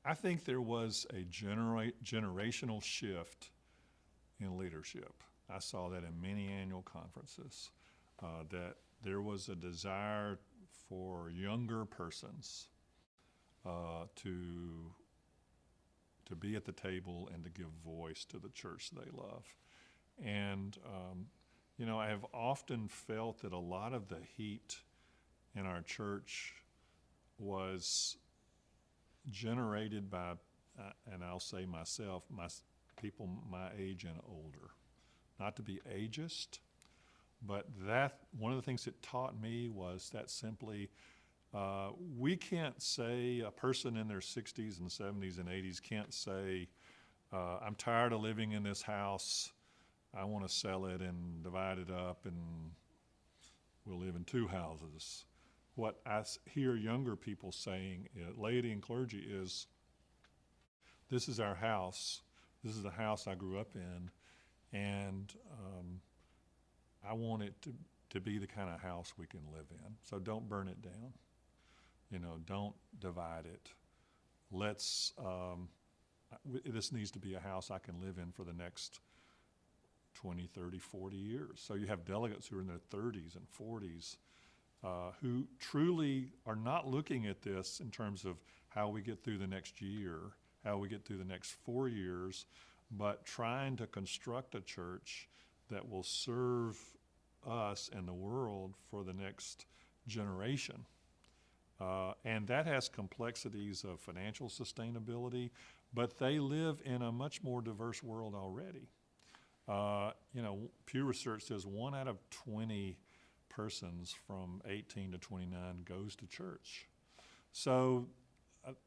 I think there was a generational shift in leadership. I saw that in many annual conferences, that there was a desire for younger persons to be at the table and to give voice to the church they love. And, I have often felt that a lot of the heat in our church was generated by, and I'll say myself, people my age and older. Not to be ageist, but that one of the things it taught me was that simply we can't say, a person in their 60s and 70s and 80s can't say, I'm tired of living in this house, I want to sell it and divide it up and we'll live in two houses. What I hear younger people saying, laity and clergy, is this is our house, this is the house I grew up in, and I want it to be the kind of house we can live in. So don't burn it down. Don't divide it. This needs to be a house I can live in for the next 20, 30, 40 years. So you have delegates who are in their 30s and 40s who truly are not looking at this in terms of how we get through the next year, how we get through the next 4 years, but trying to construct a church that will serve us and the world for the next generation. And that has complexities of financial sustainability, but they live in a much more diverse world already. Pew Research says 1 out of 20 persons from 18 to 29 goes to church. So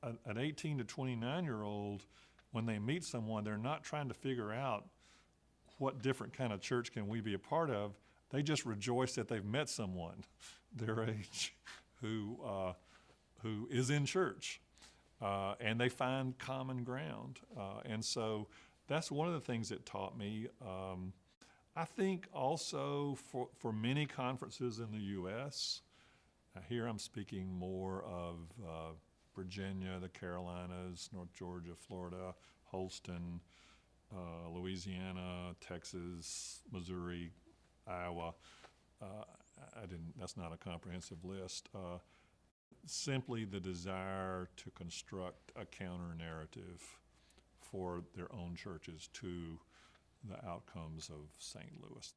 an 18 to 29-year-old, when they meet someone, they're not trying to figure out what different kind of church can we be a part of. They just rejoice that they've met someone their age who is in church, and they find common ground. And so that's one of the things it taught me. I think also for many conferences in the U.S., here I'm speaking more of Virginia, the Carolinas, North Georgia, Florida, Holston, Louisiana, Texas, Missouri, Iowa. That's not a comprehensive list. Simply the desire to construct a counter narrative for their own churches to the outcomes of St. Louis.